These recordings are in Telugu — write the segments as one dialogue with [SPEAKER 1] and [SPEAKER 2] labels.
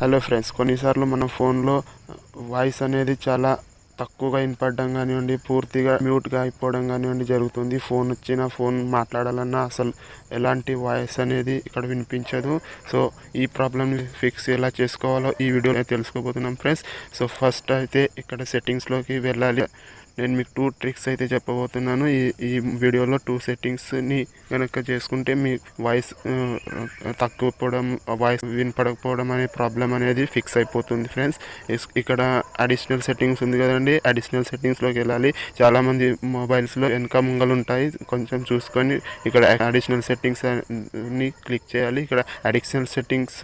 [SPEAKER 1] హలో ఫ్రెండ్స్, కొన్నిసార్లు మన ఫోన్లో వాయిస్ అనేది చాలా తక్కువగా వినపడడం కానివ్వండి, పూర్తిగా మ్యూట్గా అయిపోవడం కానివ్వండి జరుగుతుంది. ఫోన్ మాట్లాడాలన్నా అసలు ఎలాంటి వాయిస్ అనేది ఇక్కడ వినిపించదు. సో ఈ ప్రాబ్లమ్ని ఫిక్స్ ఎలా చేసుకోవాలో ఈ వీడియోలో తెలుసుకోబోతున్నాం ఫ్రెండ్స్. సో ఫస్ట్ అయితే ఇక్కడ సెట్టింగ్స్లోకి వెళ్ళాలి. నేను మీకు 2 ట్రిక్స్ అయితే చెప్పబోతున్నాను. ఈ వీడియోలో 2 సెట్టింగ్స్ని కనుక చేసుకుంటే మీ వాయిస్ తక్కువపోవడం, వాయిస్ వినపడకపోవడం అనే ప్రాబ్లం అనేది ఫిక్స్ అయిపోతుంది ఫ్రెండ్స్. ఇక్కడ అడిషనల్ సెట్టింగ్స్ ఉంది కదండి, అడిషనల్ సెట్టింగ్స్లోకి వెళ్ళాలి. చాలామంది మొబైల్స్లో వెనక ముంగలు ఉంటాయి, కొంచెం చూసుకొని ఇక్కడ అడిషనల్ సెట్టింగ్స్ని క్లిక్ చేయాలి. ఇక్కడ అడిషనల్ సెట్టింగ్స్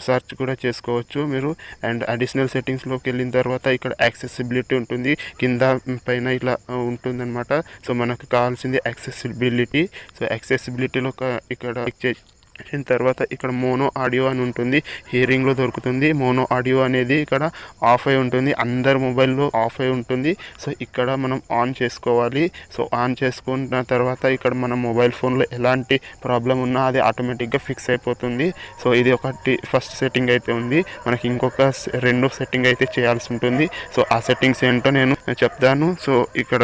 [SPEAKER 1] సెర్చ్ కూడా చేసుకోవచ్చు మీరు. అండ్ అడిషనల్ సెట్టింగ్స్లోకి వెళ్ళిన తర్వాత ఇక్కడ యాక్సెసిబిలిటీ ఉంటుంది, కింద పైన ఇలా ఉంటుందన్నమాట. సో మనకు కావాల్సింది యాక్సెసిబిలిటీ. సో యాక్సెసిబిలిటీలో ఇక్కడ క్లిక్ చేసిన తర్వాత ఇక్కడ మోనో ఆడియో అని ఉంటుంది, హియరింగ్లో దొరుకుతుంది. మోనో ఆడియో అనేది ఇక్కడ ఆఫ్ అయి ఉంటుంది, అందరి మొబైల్లో ఆఫ్ అయి ఉంటుంది. సో ఇక్కడ మనం ఆన్ చేసుకోవాలి. సో ఆన్ చేసుకున్న తర్వాత ఇక్కడ మన మొబైల్ ఫోన్లో ఎలాంటి ప్రాబ్లం ఉన్నా అది ఆటోమేటిక్గా ఫిక్స్ అయిపోతుంది. సో ఇది ఒకటి ఫస్ట్ సెట్టింగ్ అయితే ఉంది. మనకి ఇంకొక 2 సెట్టింగ్ అయితే చేయాల్సి ఉంటుంది. సో ఆ సెట్టింగ్స్ ఏంటో నేను చెప్తాను. సో ఇక్కడ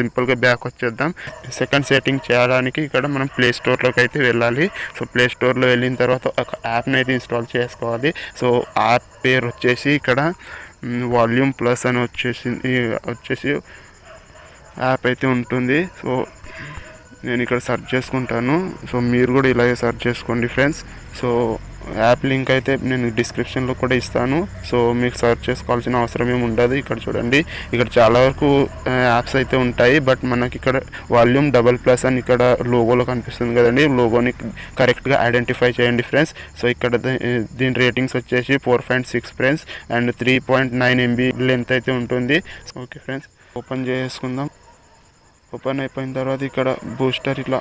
[SPEAKER 1] సింపుల్గా బ్యాక్ వచ్చేద్దాం. సెకండ్ సెట్టింగ్ చేయడానికి ఇక్కడ మనం ప్లే స్టోర్లోకి అయితే వెళ్ళాలి. సో ప్లే స్టోర్లో వెళ్ళిన తర్వాత ఒక యాప్ని అయితే ఇన్స్టాల్ చేసుకోవాలి. సో యాప్ పేరు వచ్చేసి ఇక్కడ వాల్యూమ్ ప్లస్ అని వచ్చేసి యాప్ అయితే ఉంటుంది. సో నేను ఇక్కడ సెర్చ్ చేసుకుంటాను. సో మీరు కూడా ఇలాగే సెర్చ్ చేసుకోండి ఫ్రెండ్స్. సో యాప్ లింక్ అయితే నేను డిస్క్రిప్షన్లో కూడా ఇస్తాను. సో మీకు సెర్చ్ చేసుకోవాల్సిన అవసరం ఏమి ఉండదు. ఇక్కడ చూడండి, ఇక్కడ చాలా వరకు యాప్స్ అయితే ఉంటాయి. బట్ మనకి ఇక్కడ వాల్యూమ్ ++ అని ఇక్కడ లోగోలో కనిపిస్తుంది కదండి, లోగోని కరెక్ట్గా ఐడెంటిఫై చేయండి ఫ్రెండ్స్. సో ఇక్కడ దీని రేటింగ్స్ వచ్చేసి 4.6 ఫ్రెండ్స్ అండ్ 3.9 MB లెంత్ అయితే ఉంటుంది. ఓకే ఫ్రెండ్స్, ఓపెన్ చేసుకుందాం. ఓపెన్ అయిపోయిన తర్వాత ఇక్కడ బూస్టర్ ఇట్లా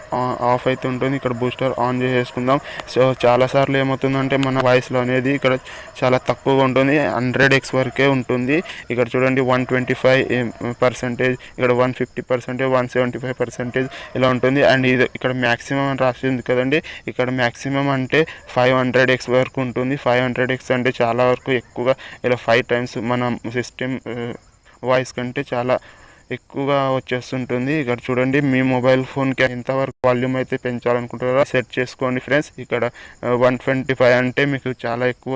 [SPEAKER 1] ఆఫ్ అయితే ఉంటుంది, ఇక్కడ బూస్టర్ ఆన్ చేసేసుకుందాం. సో చాలాసార్లు ఏమవుతుందంటే మన వాయిస్లో అనేది ఇక్కడ చాలా తక్కువగా ఉంటుంది, 100x వరకే ఉంటుంది. ఇక్కడ చూడండి 125%, ఇక్కడ 150%, 175% ఇలా ఉంటుంది. అండ్ ఇది ఇక్కడ మ్యాక్సిమం అని రాసింది కదండి, ఇక్కడ మ్యాక్సిమం అంటే 500x వరకు ఉంటుంది. 500x అంటే చాలా వరకు ఎక్కువగా, ఇలా 5 times మన సిస్టమ్ వాయిస్ కంటే చాలా ఎక్కువగా వచ్చేస్తుంటుంది. ఇక్కడ చూడండి, మీ మొబైల్ ఫోన్కి ఎంతవరకు వాల్యూమ్ అయితే పెంచాలనుకుంటారో సెట్ చేసుకోండి ఫ్రెండ్స్. ఇక్కడ 125 అంటే మీకు చాలా ఎక్కువ,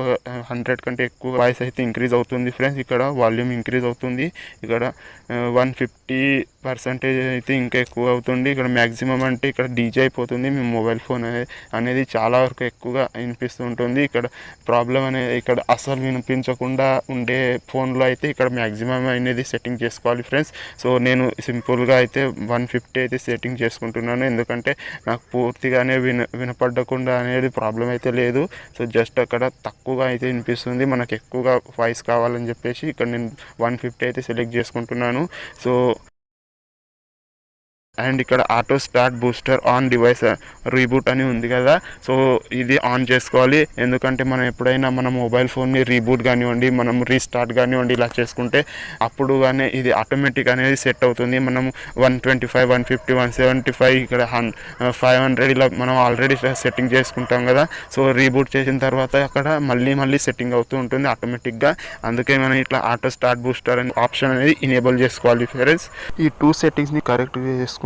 [SPEAKER 1] 100 కంటే ఎక్కువ వాయిస్ అయితే ఇంక్రీజ్ అవుతుంది ఫ్రెండ్స్. ఇక్కడ వాల్యూమ్ ఇంక్రీజ్ అవుతుంది. ఇక్కడ 150% అయితే ఇంకా ఎక్కువ అవుతుంది. ఇక్కడ మ్యాక్సిమం అంటే ఇక్కడ డీజే అయిపోతుంది. మీ మొబైల్ ఫోన్ అనేది చాలా వరకు ఎక్కువగా వినిపిస్తూ ఉంటుంది. ఇక్కడ ప్రాబ్లం అనేది ఇక్కడ అసలు వినిపించకుండా ఉండే ఫోన్లో అయితే ఇక్కడ మ్యాక్సిమం అనేది సెట్టింగ్ చేసుకోవాలి ఫ్రెండ్స్. సో నేను సింపుల్గా అయితే 150 అయితే సెట్టింగ్ చేసుకుంటున్నాను, ఎందుకంటే నాకు పూర్తిగానే వినపడకుండా అనేది ప్రాబ్లం అయితే లేదు. సో జస్ట్ అక్కడ తక్కువగా అయితే వినిపిస్తుంది, మనకు ఎక్కువగా వాయిస్ కావాలని చెప్పేసి ఇక్కడ నేను 150 అయితే సెలెక్ట్ చేసుకుంటున్నాను. సో అండ్ ఇక్కడ auto start booster on device reboot అని ఉంది కదా, సో ఇది ఆన్ చేసుకోవాలి. ఎందుకంటే మనం ఎప్పుడైనా మన మొబైల్ ఫోన్ని రీబూట్ కానివ్వండి, మనం రీస్టార్ట్ కానివ్వండి ఇలా చేసుకుంటే అప్పుడు కానీ ఇది ఆటోమేటిక్ అనేది సెట్ అవుతుంది. మనం 125, 150, 175, ఇక్కడ 500 ఇలా మనం ఆల్రెడీ సెట్టింగ్ చేసుకుంటాం కదా. సో రీబూట్ చేసిన తర్వాత అక్కడ మళ్ళీ సెట్టింగ్ అవుతూ ఉంటుంది ఆటోమేటిక్గా. అందుకే మనం ఇట్లా ఆటో స్టార్ట్ బూస్టర్ అనే ఆప్షన్ అనేది ఇనేబుల్ చేసుకోవాలి ఫ్రెండ్స్. ఈ 2 సెట్టింగ్స్ని కరెక్ట్గా చేసుకుంటే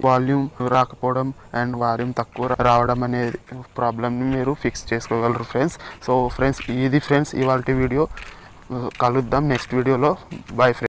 [SPEAKER 1] వాల్యూమ్ రాకపోవడం అండ్ వాల్యూమ్ తక్కువ రావడం అనే ప్రాబ్లమ్ని మీరు ఫిక్స్ చేసుకోగలరు ఫ్రెండ్స్. సో ఫ్రెండ్స్, ఇది ఫ్రెండ్స్ ఇవాళ వీడియో. కలుద్దాం నెక్స్ట్ వీడియోలో. Bye friends.